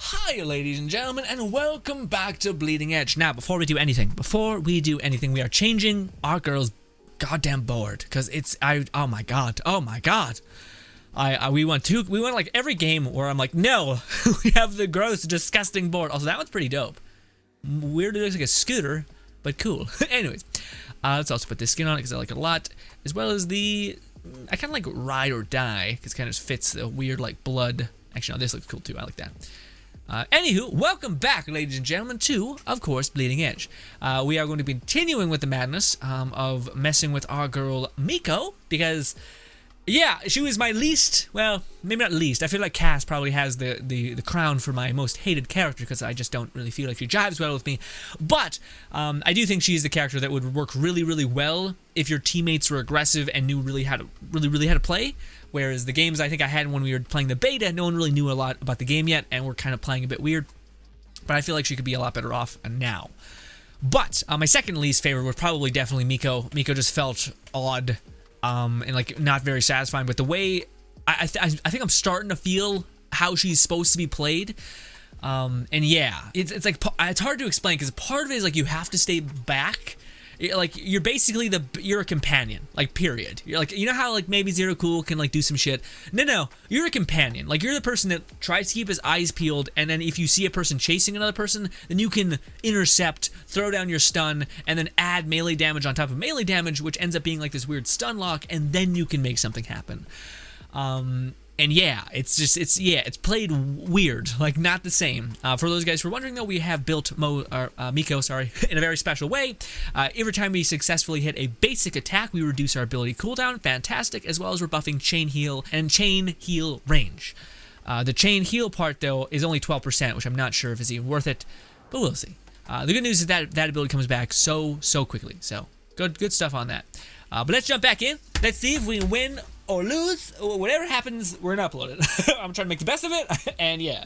Hi ladies and gentlemen, and welcome back to Bleeding Edge. Now before we do anything, we are changing our girl's goddamn board, because oh my god. We went like every game where I'm like, no, we have the gross, disgusting board. Also, that one's pretty dope. Weirdly looks like a scooter, but cool. Anyways, let's also put this skin on it because I like it a lot, as well as I kind of like Ride or Die, because it kind of fits the weird like blood. Actually, no, this looks cool too. I like that. Anywho, welcome back, ladies and gentlemen, to, of course, Bleeding Edge. We are going to be continuing with the madness of messing with our girl Miko, because, yeah, she was my least, well, maybe not least. I feel like Cass probably has the crown for my most hated character, because I just don't really feel like she jives well with me. But I do think she's the character that would work really, really well if your teammates were aggressive and knew really how to play. Whereas the games I think I had when we were playing the beta, no one really knew a lot about the game yet, and we're kind of playing a bit weird. But I feel like she could be a lot better off now. But my second least favorite was probably definitely Miko. Miko just felt odd and like not very satisfying. But the way I think I'm starting to feel how she's supposed to be played. And yeah, it's like it's hard to explain because part of it is like you have to stay back. Like you're basically you're a companion, like period. You're like, you know how like maybe Zero Cool can like do some shit. No, you're a companion. Like you're the person that tries to keep his eyes peeled, and then if you see a person chasing another person, then you can intercept, throw down your stun, and then add melee damage on top of melee damage, which ends up being like this weird stun lock, and then you can make something happen. And yeah, it's played weird, like not the same. For those guys who are wondering though, we have built Miko, in a very special way. Every time we successfully hit a basic attack, we reduce our ability cooldown, fantastic, as well as we're buffing chain heal and chain heal range. The chain heal part though is only 12%, which I'm not sure if is even worth it, but we'll see. The good news is that ability comes back so quickly, so good stuff on that. But let's jump back in. Let's see if we win or lose, or whatever happens, we're gonna upload it. I'm trying to make the best of it, and yeah.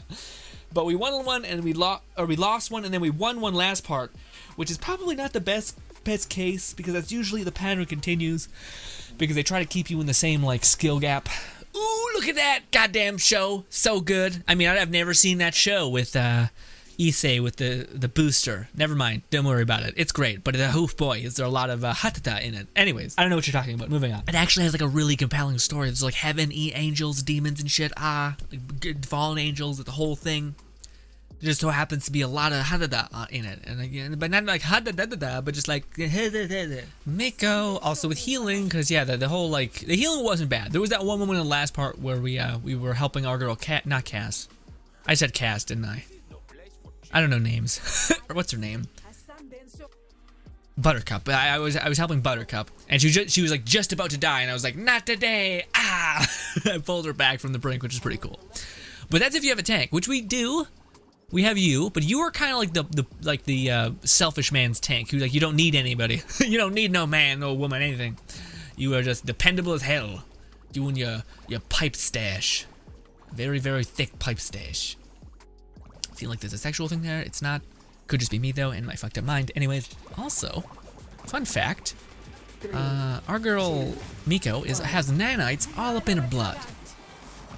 But we won one, and we lost one, and then we won one last part, which is probably not the best case, because that's usually the pattern continues, because they try to keep you in the same, like, skill gap. Ooh, look at that goddamn show. So good. I mean, I've never seen that show with, Issei with the booster. Never mind. Don't worry about it. It's great. But hoof boy, is there a lot of hatata in it. Anyways, I don't know what you're talking about. Moving on. It actually has like a really compelling story. There's like heaven, angels, demons and shit. Like good fallen angels, the whole thing. There just so happens to be a lot of hatata in it. And again, but not like hatata, but just like Miko. Also with healing, because yeah, the whole like the healing wasn't bad. There was that one moment in the last part where we were helping our girl not Cass. I said Cass, didn't I? I don't know names. What's her name? Buttercup. I was helping Buttercup, and she was like just about to die, and I was like, not today. I pulled her back from the brink, which is pretty cool. But that's if you have a tank, which we do. We have you, but you are kind of like the selfish man's tank, who like you don't need anybody. You don't need no man, no woman, anything. You are just dependable as hell, doing your pipe stash, very thick pipe stash. I feel like there's a sexual thing there. It's not. Could just be me though, and my fucked up mind. Anyways, also, fun fact: our girl Miko has nanites all up in her blood,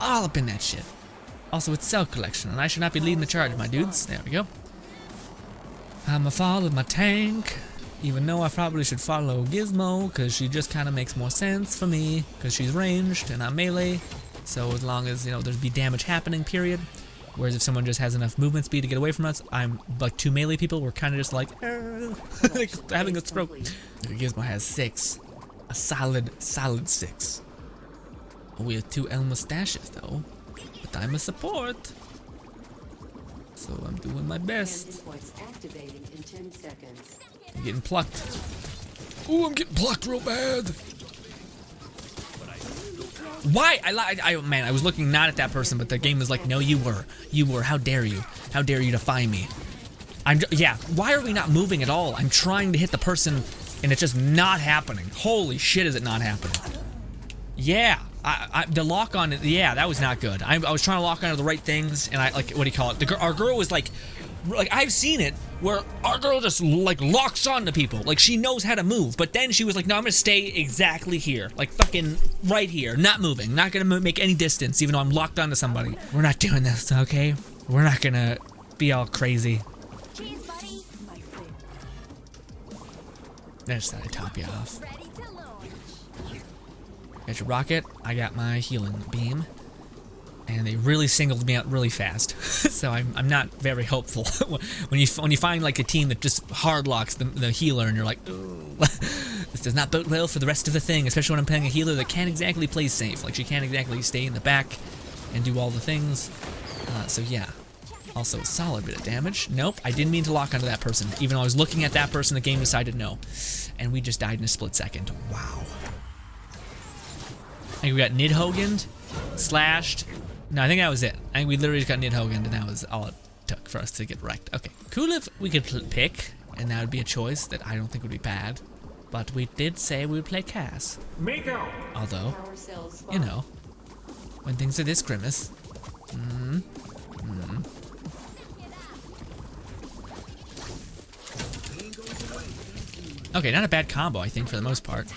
all up in that shit. Also, it's cell collection, and I should not be leading the charge, my dudes. There we go. I'ma follow my tank, even though I probably should follow Gizmo, because she just kind of makes more sense for me, because she's ranged and I'm melee. So as long as there's be damage happening, period. Whereas if someone just has enough movement speed to get away from us, I'm like two melee people, we're kind of just like, having a stroke. Gizmo has 6. A solid 6. We have 2 L mustaches though, but I'm a support. So I'm doing my best. I'm getting plucked. Ooh, I'm getting plucked real bad. Why? Man, I was looking not at that person, but the game was like, no, you were. How dare you? How dare you defy me? Yeah. Why are we not moving at all? I'm trying to hit the person, and it's just not happening. Holy shit, is it not happening? Yeah. The lock on it. Yeah, that was not good. I was trying to lock onto the right things, and what do you call it? Our girl was like I've seen it where our girl just like locks on to people, like she knows how to move, but then she was like, no, I'm gonna stay exactly here, like fucking right here, not moving, not gonna make any distance even though I'm locked onto somebody. We're not doing this, okay? We're not gonna be all crazy. Cheers, buddy. My friend. I just thought I'd top you off. Ready to launch. Got your rocket. I got my healing beam. And they really singled me out really fast. So I'm not very hopeful. when you find like a team that just hard locks the healer and you're like, ooh, this does not bode well for the rest of the thing, especially when I'm playing a healer that can't exactly play safe. Like she can't exactly stay in the back and do all the things. So yeah. Also, solid bit of damage. Nope, I didn't mean to lock onto that person. Even though I was looking at that person, the game decided no. And we just died in a split second. Wow. I think we got Nidhoganed, slashed. No, I think that was it. I think we literally just got Nidhoganed, and that was all it took for us to get wrecked. Okay, cool if we could pick, and that would be a choice that I don't think would be bad. But we did say we would play Cass. Miko! Although, you know, when things are this grimace. Okay, not a bad combo, I think, for the most part.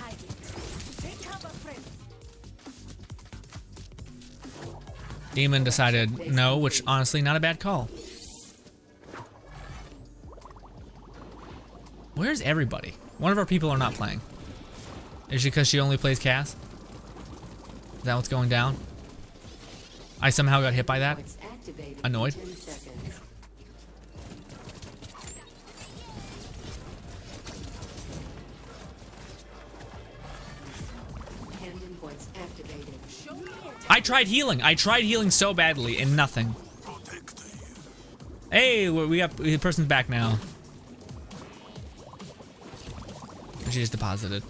Demon decided no, which honestly, not a bad call. Where's everybody? One of our people are not playing. Is it because she only plays Cass? Is that what's going down? I somehow got hit by that. Annoyed. I tried healing. I tried healing so badly and nothing. Hey, we got the person's back now. She just deposited.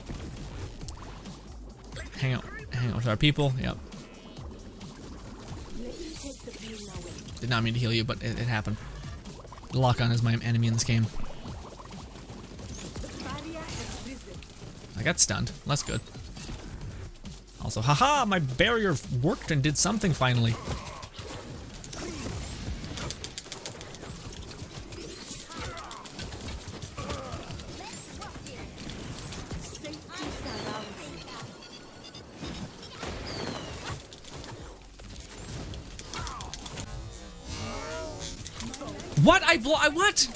Hang out with our people. Yep. Did not mean to heal you, but it happened. Lock-on is my enemy in this game. I got stunned. That's good. Also, haha, my barrier worked and did something finally. What? What?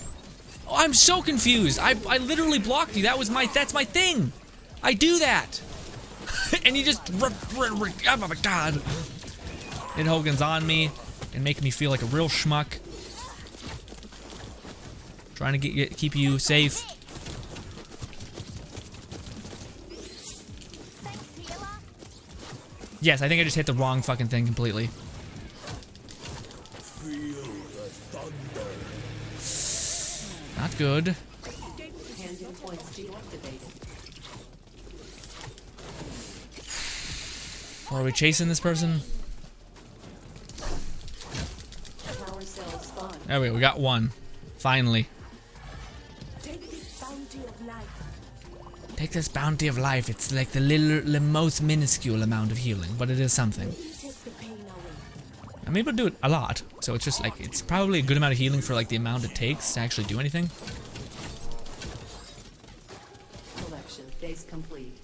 Oh, I'm so confused. I literally blocked you. That's my thing. I do that. And you just, oh my god. Nidhogan's on me and making me feel like a real schmuck. Trying to keep you safe. Yes, I think I just hit the wrong fucking thing completely. Not good. Are we chasing this person? There we go, we got one. Finally. Take this bounty of life. It's like the most minuscule amount of healing, but it is something. I'm able to do it a lot, so it's just like, it's probably a good amount of healing for like the amount it takes to actually do anything. Collection phase complete.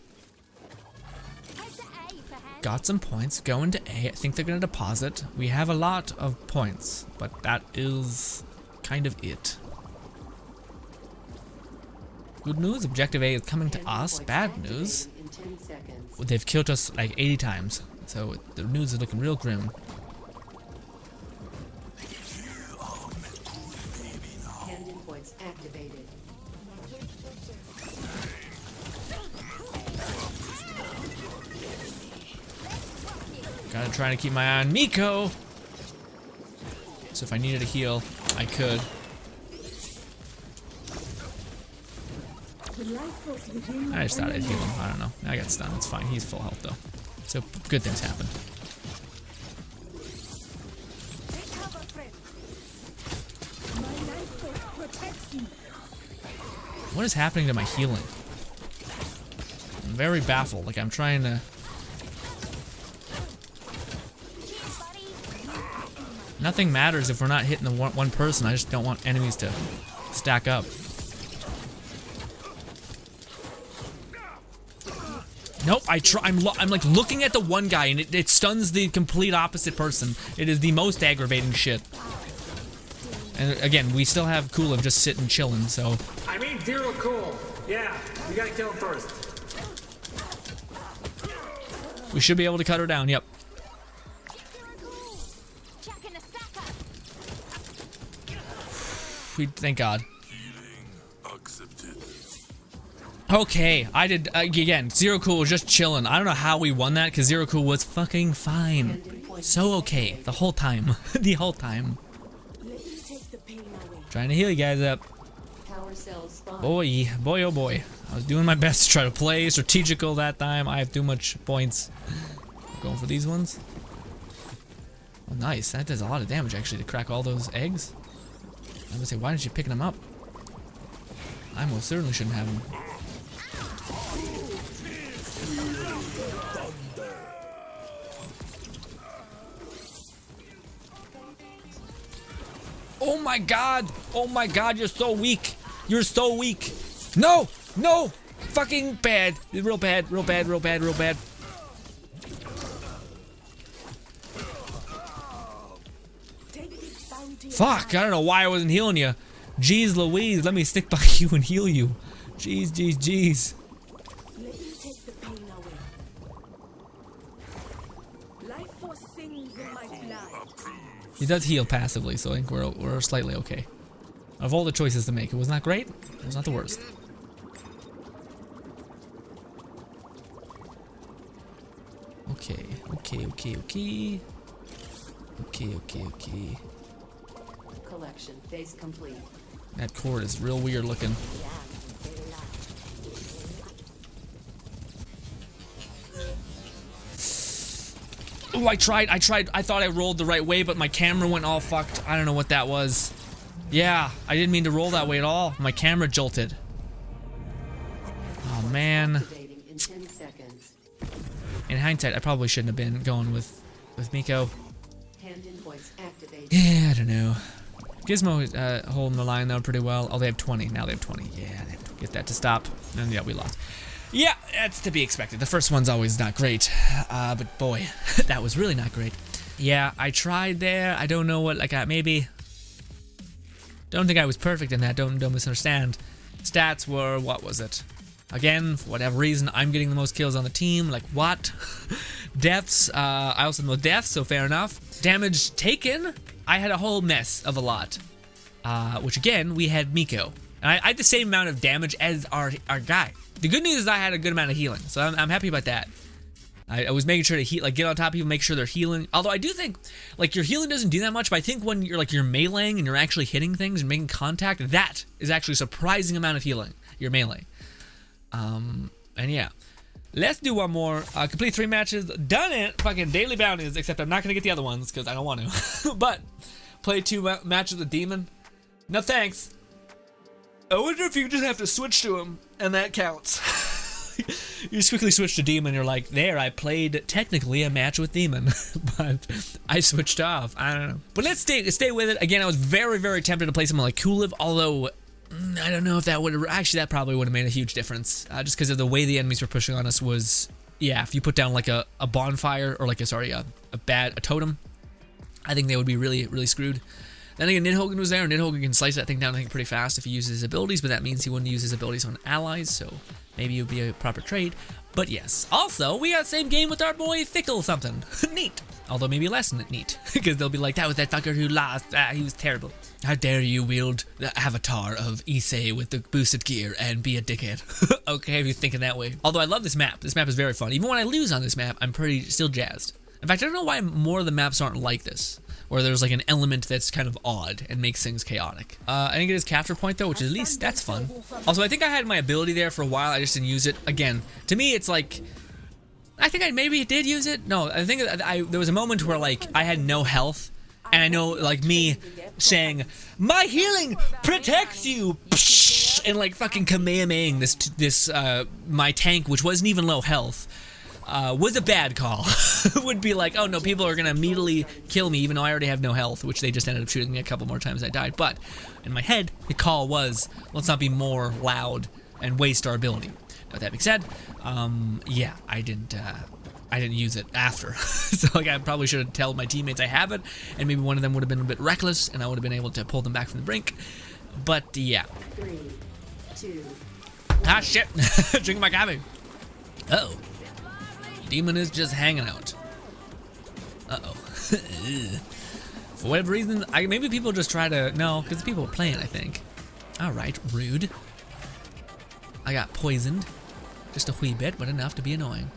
Got some points, going to A. I think they're gonna deposit. We have a lot of points, but that is kind of it. Good news, objective A is coming to us. Bad news, they've killed us like 80 times, so the news is looking real grim. Activated. Gotta try to keep my eye on Miko. So if I needed a heal, I could. I just thought I'd heal him. I don't know. I got stunned. It's fine. He's full health though. So good things happen. What is happening to my healing? I'm very baffled. Like I'm trying to... Nothing matters if we're not hitting the one person. I just don't want enemies to stack up. Nope, I'm like looking at the one guy and it stuns the complete opposite person. It is the most aggravating shit. And again, we still have Coolum just sitting chilling, so. I mean zero cool. Yeah, we gotta kill him first. We should be able to cut her down, yep. Checking the stacker. Thank God. Okay, I did, again, Zero Cool was just chilling. I don't know how we won that, because Zero Cool was fucking fine. So okay, the whole time. The whole time. Trying to heal you guys up. Power cells spawn. Boy, oh boy. I was doing my best to try to play strategical that time. I have too much points. Going for these ones. Oh, nice. That does a lot of damage, actually, to crack all those eggs. I would say, why didn't you pick them up? I most certainly shouldn't have them. Oh my god! Oh my god, you're so weak! You're so weak! No! No! Fucking bad! Real bad, real bad, real bad, real bad. Fuck! I don't know why I wasn't healing you. Jeez Louise, let me stick by you and heal you. Jeez, jeez, jeez. He does heal passively, so I think we're slightly okay. Of all the choices to make, it was not great. It was not the worst. Okay, okay, okay, okay. Okay, okay, okay. Collection phase complete. That cord is real weird looking. Oh, I tried. I thought I rolled the right way, but my camera went all fucked. I don't know what that was. Yeah, I didn't mean to roll that way at all. My camera jolted. Oh, man. Activating in 10 seconds. In hindsight, I probably shouldn't have been going with Miko. Hand invoice activated. Yeah, I don't know. Gizmo holding the line though pretty well. Oh, they have 20. Now they have 20. Yeah, they have to get that to stop. And yeah, we lost. Yeah, that's to be expected. The first one's always not great. But boy, that was really not great. Yeah, I tried there. I don't know what, like, maybe. Don't think I was perfect in that. Don't misunderstand. Stats were, what was it? Again, for whatever reason, I'm getting the most kills on the team. Like, what? Deaths, I also know deaths, so fair enough. Damage taken, I had a whole mess of a lot. Which again, we had Miko. And I had the same amount of damage as our guy. The good news is I had a good amount of healing, so I'm happy about that. I was making sure to heal, like, get on top of people, make sure they're healing. Although I do think, like, your healing doesn't do that much, but I think when you're meleeing and you're actually hitting things and making contact, that is actually a surprising amount of healing. Your melee. And yeah. Let's do one more. Complete 3 matches. Done it. Fucking daily bounties, except I'm not going to get the other ones because I don't want to. But play 2 matches with Demon. No thanks. I wonder if you just have to switch to him, and that counts. You just quickly switch to Demon, you're like, there, I played technically a match with Demon, but I switched off. I don't know. But let's stay with it. Again, I was very, very tempted to play someone like Cooliv, although I don't know if that would have, actually that probably would have made a huge difference, just because of the way the enemies were pushing on us was, yeah, if you put down like a bonfire, or like a totem, I think they would be really, really screwed. Then again, Nidhoggin was there, and Nidhoggin can slice that thing down, I think, pretty fast if he uses his abilities, but that means he wouldn't use his abilities on allies, so maybe it would be a proper trade. But yes, also, we got the same game with our boy Fickle something. Neat. Although maybe less neat, because they'll be like, that was that fucker who lost, he was terrible. How dare you wield the avatar of Issei with the boosted gear and be a dickhead. Okay, if you're thinking that way. Although I love this map. This map is very fun. Even when I lose on this map, I'm pretty still jazzed. In fact, I don't know why more of the maps aren't like this, where there's like an element that's kind of odd and makes things chaotic. I didn't get his capture point though, which at least that's fun. Also, I think I had my ability there for a while, I just didn't use it. Again, to me it's like, I think I maybe did use it. No, I think there was a moment where like I had no health, and I know like me saying, my healing protects you, and like fucking Kamehamehaing this my tank, which wasn't even low health, was a bad call. Would be like, oh no, people are gonna immediately kill me even though I already have no health, which they just ended up shooting me a couple more times. I died. But in my head, the call was, let's not be more loud and waste our ability. Now, with that being said, yeah, I didn't I didn't use it after. So like I probably should have told my teammates I have it, and maybe one of them would have been a bit reckless, and I would have been able to pull them back from the brink. But yeah. 3, 2. Ah shit! Drinking my coffee. Uh oh. Demon is just hanging out. Uh oh. For whatever reason, maybe people just try to because people are playing. I think. All right, rude. I got poisoned, just a wee bit, but enough to be annoyed.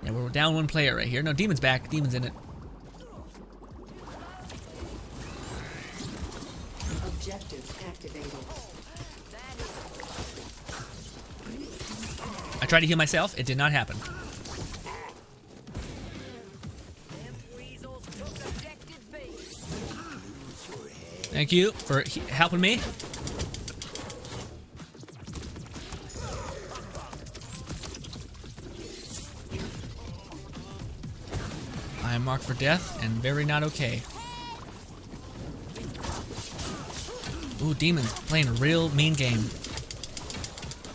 Yeah, we're down one player right here. No, Demon's back. Demon's in it. Objective activated. I tried to heal myself. It did not happen. Thank you for helping me. I am marked for death and very not okay. Ooh, Demon's playing a real mean game.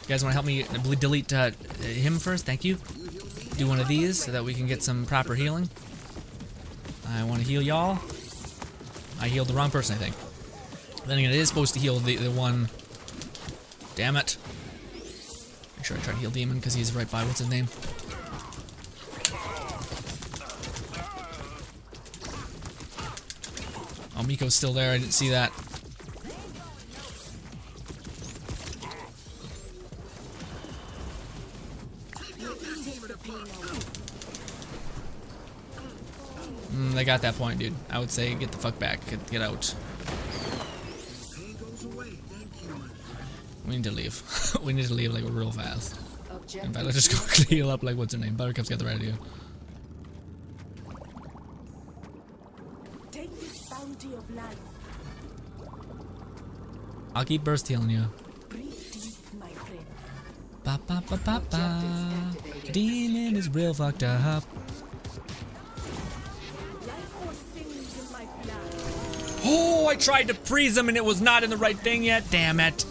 You guys want to help me delete him first? Thank you. Do one of these so that we can get some proper healing. I want to heal y'all. I healed the wrong person, I think. Then again, it is supposed to heal the one. Damn it. Make sure I try to heal Demon because he's right by what's his name. Oh, Miko's still there. I didn't see that. They got that point, dude. I would say get the fuck back. Get out. We need to leave. We need to leave like real fast. In fact, let's just go heal up like what's her name. Buttercup's got the right idea. Take this bounty of life. I'll keep burst healing you. Breathe deep, my friend. Ba ba ba ba ba. Demon is real fucked up. Life force sings in my blood. Oh, I tried to freeze him and it was not in the right thing yet. Damn it.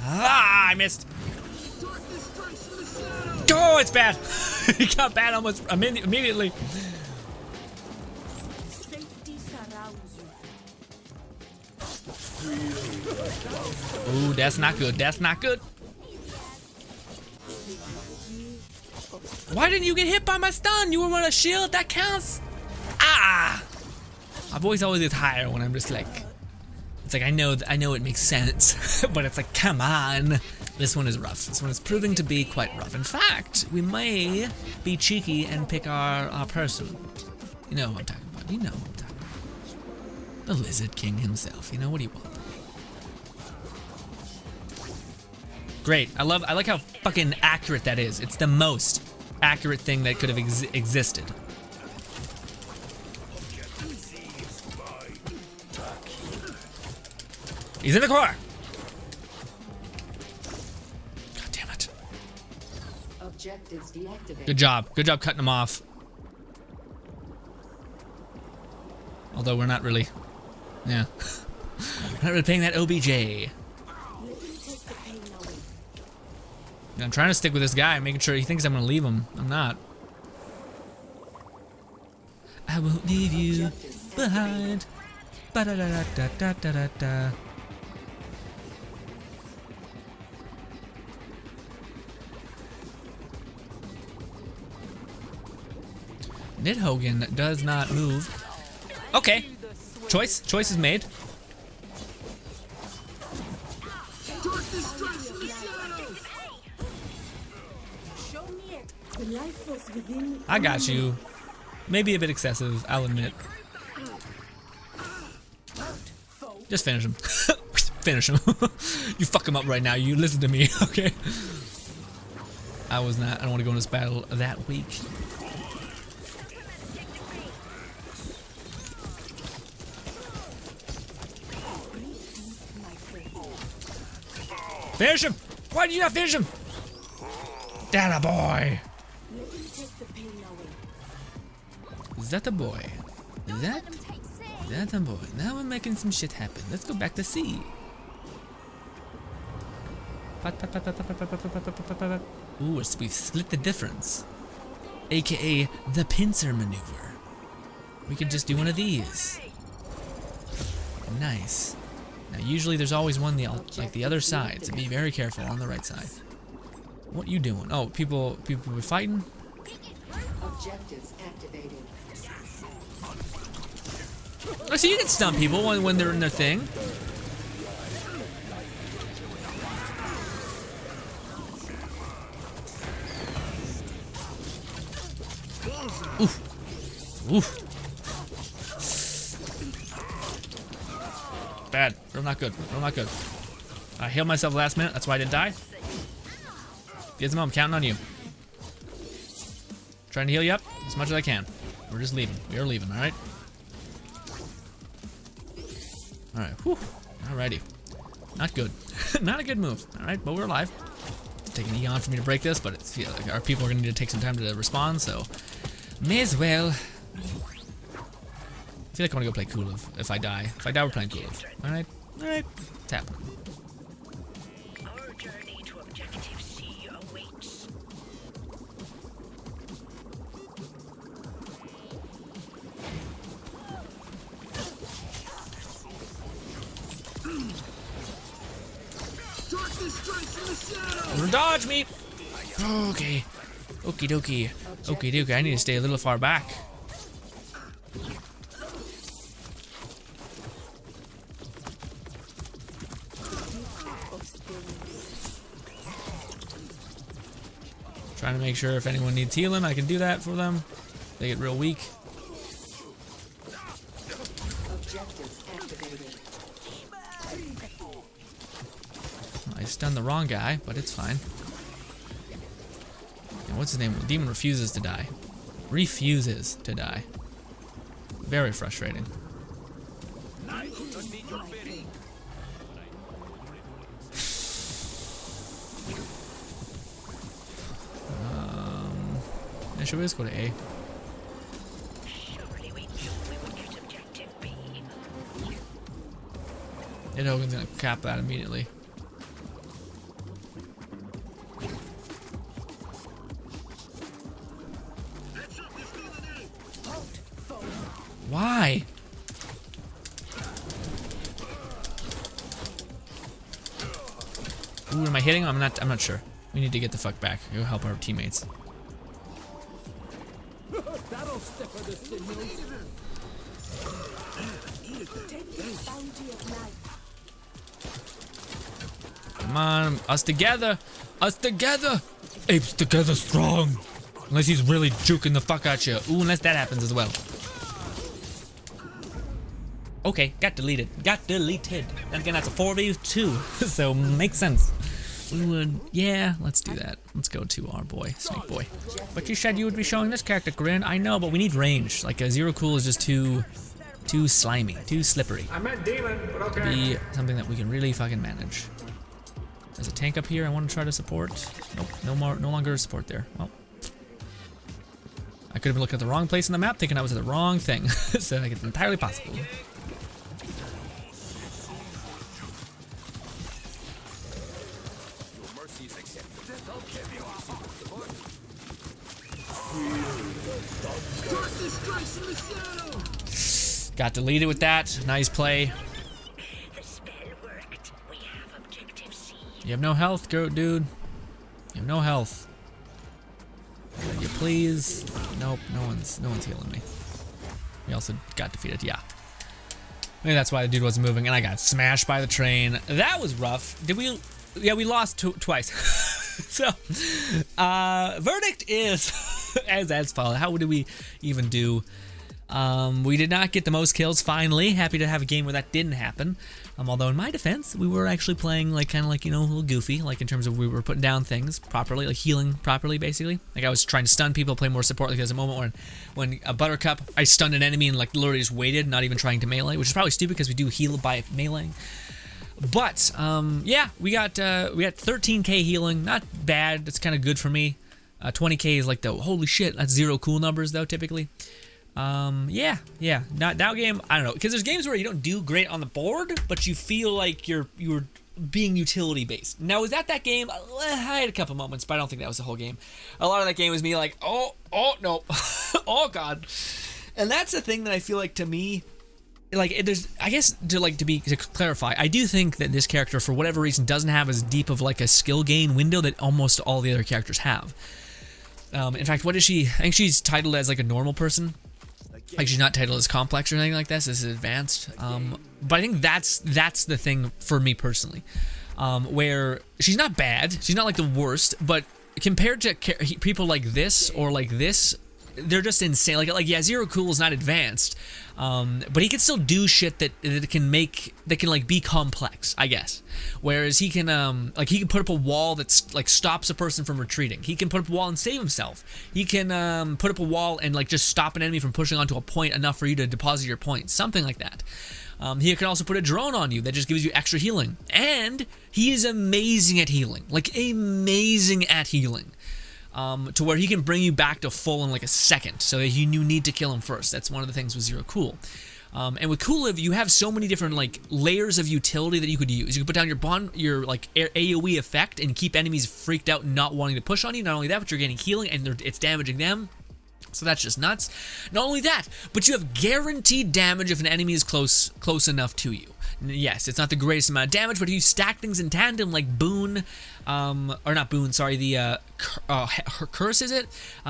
Ah, I missed. Oh, it's bad. It got bad almost immediately. Safety surrounds you. Ooh, that's not good. That's not good. Why didn't you get hit by my stun? You were on a shield. That counts. Ah! My voice always gets higher when I'm just like, it's like I know it makes sense, but it's like, come on. This one is rough. This one is proving to be quite rough. In fact, we may be cheeky and pick our person. You know what I'm talking about. You know what I'm talking about. The Lizard King himself. You know, what do you want? Great. I like how fucking accurate that is. It's the most accurate thing that could have existed. He's in the core. God damn it. Objectives deactivated. Good job. Good job cutting him off. Although we're not really, yeah. We're not really paying that OBJ. Let me take the pain away. I'm trying to stick with this guy, making sure he thinks I'm gonna leave him. I'm not. I won't leave you behind. Ba da da da da da da da. Nidhogan does not move. Okay. Choice is made. Show me it. The life force within. I got you. Maybe a bit excessive, I'll admit. Just finish him. Finish him. You fuck him up right now. You listen to me, okay? I don't want to go in this battle that weak. Finish him! Why did you not finish him? That a boy! Let me take the pain away. Is that a boy? Is that a boy? Now we're making some shit happen. Let's go back to C. Ooh, we've split the difference. aka the pincer maneuver. We could just do one of these. Nice. Now usually there's always one like the other side, so be very careful on the right side. What you doing? Oh, people were fighting? Objectives activated. Oh, so you can stun people when they're in their thing. Oof. Oof. Bad. Real not good. Real not good. I healed myself last minute. That's why I didn't die. Gizmo, I'm counting on you. Trying to heal you up as much as I can. We're just leaving. We are leaving, alright? Alright. Whew. Alrighty. Not good. Not a good move. Alright, but we're alive. It's taking an eon for me to break this, but it's, yeah, like our people are going to need to take some time to respond, so may as well. I feel like I want to go play Kulov if I die. If I die, we're playing Kulov. Alright? Alright. It's happening. Our journey to Objective C awaits. Dodge me! Okay. Okie dokie. Okie dokie. I need to stay a little far back. Trying to make sure if anyone needs healing, I can do that for them. They get real weak. Objectives activated. I stunned the wrong guy, but it's fine. And what's his name? The demon refuses to die. Refuses to die. Very frustrating. Yeah, should we just go to A? Surely we knew we would get Objective B. Ed Hogan's gonna cap that immediately. Why? Ooh, am I hitting? I'm not sure. We need to get the fuck back. Go help our teammates. That'll stiffen the sinews. Take the bounty of life. Come on, us together! Us together! Apes together strong! Unless he's really juking the fuck out you. Ooh, unless that happens as well. Okay, got deleted. Got deleted. And again, that's a 4v2, so makes sense. We would, yeah, let's do that. Let's go to our boy, Snake Boy. But you said you would be showing this character, Grin. I know, but we need range. Like, a Zero Cool is just too slimy, too slippery. I meant demon, but okay. Be something that we can really fucking manage. There's a tank up here I want to try to support. Nope, no longer support there. Oh. I could have been looking at the wrong place in the map, thinking I was at the wrong thing. So like, it's entirely possible. Got deleted with that. Nice play. The spell worked. We have Objective C. You have no health, dude. You have no health. Could you please? Nope, no one's healing me. We also got defeated, yeah. Maybe that's why the dude wasn't moving, and I got smashed by the train. That was rough. Did we? Yeah, we lost twice. So, verdict is as follows. How did we even do? We did not get the most kills, finally. Happy to have a game where that didn't happen. Although in my defense, we were actually playing like kind of like, you know, a little goofy, like in terms of we were putting down things properly, like healing properly, basically. Like I was trying to stun people, play more support. Like there's a moment when a Buttercup, I stunned an enemy and like literally just waited, not even trying to melee, which is probably stupid because we do heal by meleeing. But yeah, we got 13k healing, not bad. That's kind of good for me. 20k is like the holy shit. That's zero cool numbers though, typically. Yeah. Now game, I don't know, because there's games where you don't do great on the board, but you feel like you're being utility based. Now, was that game? I had a couple moments, but I don't think that was the whole game. A lot of that game was me like, oh no, oh god. And that's the thing that I feel like, to me, like, there's, I guess, to clarify, I do think that this character, for whatever reason, doesn't have as deep of like a skill gain window that almost all the other characters have. In fact, what is she? I think she's titled as like a normal person. Like, she's not titled as complex or anything like this. This is advanced. But I think that's the thing for me personally, where she's not bad. She's not like the worst, but compared to people like this or like this, they're just insane. Like yeah, Zero Cool is not advanced, but he can still do shit that can like be complex, I guess. Whereas he can he can put up a wall that's like stops a person from retreating. He can put up a wall and save himself. He can put up a wall and like just stop an enemy from pushing onto a point enough for you to deposit your points, something like that. He can also put a drone on you that just gives you extra healing, and he is amazing at healing, like amazing at healing. To where he can bring you back to full in like a second, so that you need to kill him first. That's one of the things with Zero Cool. And with Cool Live, you have so many different like layers of utility that you could use. You can put down your like AoE effect and keep enemies freaked out and not wanting to push on you. Not only that, but you're getting healing and it's damaging them. So that's just nuts. Not only that, but you have guaranteed damage if an enemy is close enough to you. Yes, it's not the greatest amount of damage, but if you stack things in tandem like Boon, or not Boon, sorry, the Curse is it,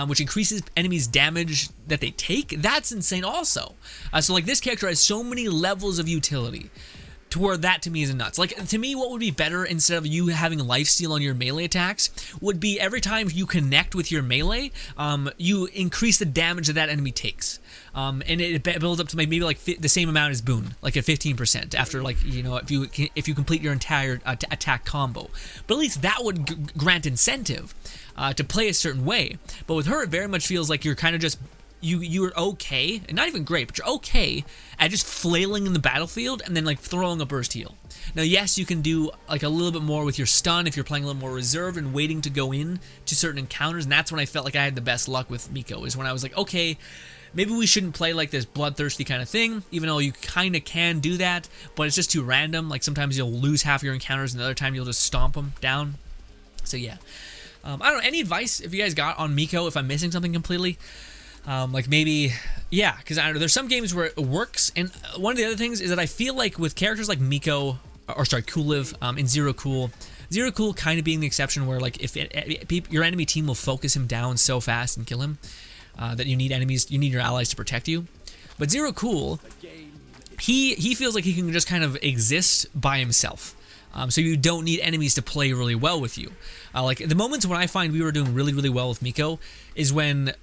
which increases enemies' damage that they take, that's insane also. So like this character has so many levels of utility, to where that to me is nuts. Like, to me, what would be better instead of you having lifesteal on your melee attacks would be every time you connect with your melee, you increase the damage that enemy takes. And it builds up to maybe like the same amount as Boon, like at 15% after, like, you know, if you complete your entire attack combo. But at least that would grant incentive to play a certain way. But with her, it very much feels like you're kind of just you're okay, and not even great, but you're okay at just flailing in the battlefield and then like throwing a burst heal. Now, yes, you can do like a little bit more with your stun if you're playing a little more reserved and waiting to go in to certain encounters, and that's when I felt like I had the best luck with Miko, is when I was like, okay, maybe we shouldn't play like this bloodthirsty kind of thing, even though you kind of can do that, but it's just too random. Like, sometimes you'll lose half your encounters, and the other time you'll just stomp them down. So yeah, I don't know, any advice if you guys got on Miko, if I'm missing something completely? Like maybe, yeah, because I don't know, there's some games where it works, and one of the other things is that I feel like with characters like Miko, or sorry, Cool Live, and Zero Cool kind of being the exception, where like if your enemy team will focus him down so fast and kill him, that you need your allies to protect you. But Zero Cool, he feels like he can just kind of exist by himself. So you don't need enemies to play really well with you. Like the moments when I find we were doing really, really well with Miko is when,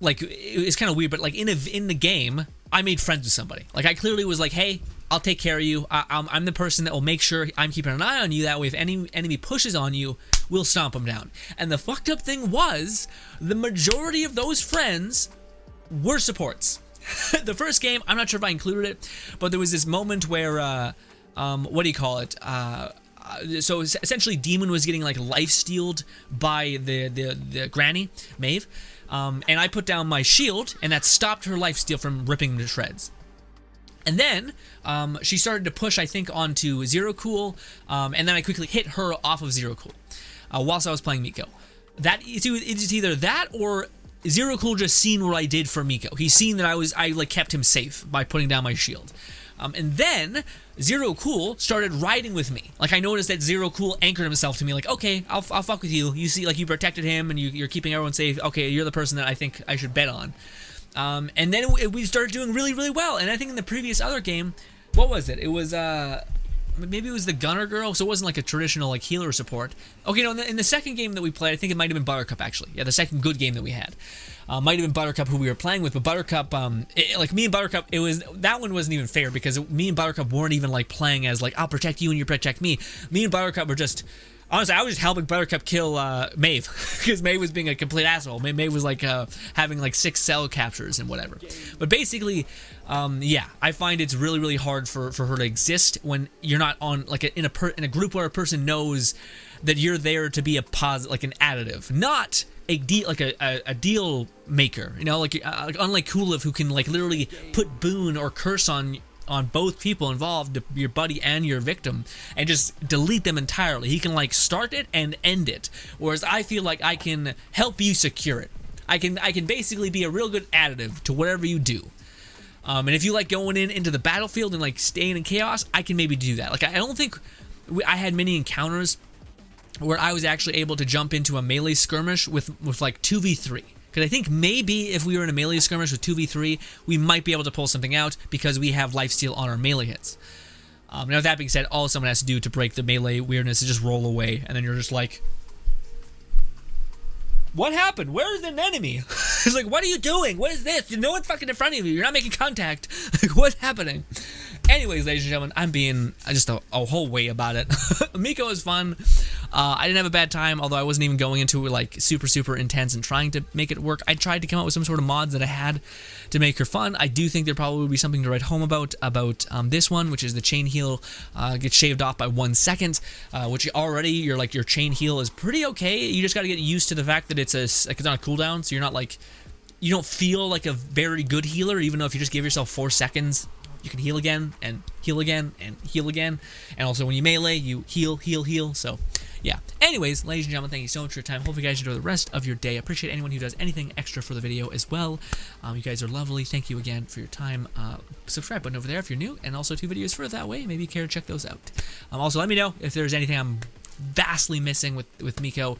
like, it's kind of weird, but like in the game, I made friends with somebody. Like, I clearly was like, hey, I'll take care of you. I'm the person that will make sure I'm keeping an eye on you. That way, if any enemy pushes on you, we'll stomp them down. And the fucked up thing was, the majority of those friends were supports. The first game, I'm not sure if I included it, but there was this moment where, what do you call it? So essentially, Demon was getting like life-stealed by the granny, Maeve. And I put down my shield, and that stopped her lifesteal from ripping them to shreds. And then she started to push, I think, onto Zero Cool, and then I quickly hit her off of Zero Cool whilst I was playing Miko. It's either that or Zero Cool just seen what I did for Miko. He's seen that I like kept him safe by putting down my shield. And then Zero Cool started riding with me. Like, I noticed that Zero Cool anchored himself to me, like, okay, I'll fuck with you. You see, like, you protected him and you're keeping everyone safe. Okay, you're the person that I think I should bet on. And then we started doing really, really well. And I think in the previous other game, what was it? It was, maybe it was the Gunner Girl, so it wasn't like a traditional like healer support. Okay, no, in the second game that we played, I think it might have been Buttercup, actually. Yeah, the second good game that we had. Might have been Buttercup who we were playing with, but Buttercup, like me and Buttercup, that one wasn't even fair, because me and Buttercup weren't even like playing as like, I'll protect you and you protect me. Me and Buttercup were just, honestly, I was just helping Buttercup kill Maeve, because Maeve was being a complete asshole. Maeve was like having like 6 cell captures and whatever. But basically, yeah, I find it's really, really hard for her to exist when you're not on like in a group where a person knows that you're there to be a positive, like an additive, not a deal, like a deal maker. You know, like unlike Cool Live, who can like literally put Boon or Curse on on both people involved, your buddy and your victim, and just delete them entirely. He can like start it and end it, whereas I feel like I can help you secure it. I can basically be a real good additive to whatever you do. And if you like going into the battlefield and like staying in chaos, I can maybe do that. Like I don't think I had many encounters where I was actually able to jump into a melee skirmish with like 2v3. Because I think maybe if we were in a melee skirmish with 2v3, we might be able to pull something out because we have lifesteal on our melee hits. Now that being said, all someone has to do to break the melee weirdness is just roll away, and then you're just like, what happened? Where is an enemy? It's like, what are you doing? What is this? No one's fucking in front of you. You're not making contact. Like, what's happening? Anyways, ladies and gentlemen, I'm being just a whole way about it. Miko is fun. I didn't have a bad time, although I wasn't even going into it like super intense and trying to make it work. I tried to come up with some sort of mods that I had to make her fun. I do think there probably would be something to write home about this one, which is the chain heal gets shaved off by 1 second, which already your chain heal is pretty okay. You just got to get used to the fact that it's on a cooldown, so you're not like, you don't feel like a very good healer, even though if you just give yourself 4 seconds, you can heal again and heal again and heal again. And also when you melee, you heal. So yeah. Anyways, ladies and gentlemen, thank you so much for your time. Hope you guys enjoy the rest of your day. I appreciate anyone who does anything extra for the video as well. You guys are lovely. Thank you again for your time. Subscribe button over there if you're new, and also 2 videos further that way. Maybe you care to check those out. Also, let me know if there's anything I'm vastly missing with Miko,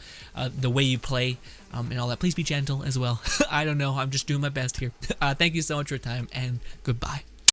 the way you play, and all that. Please be gentle as well. I don't know. I'm just doing my best here. Thank you so much for your time, and goodbye.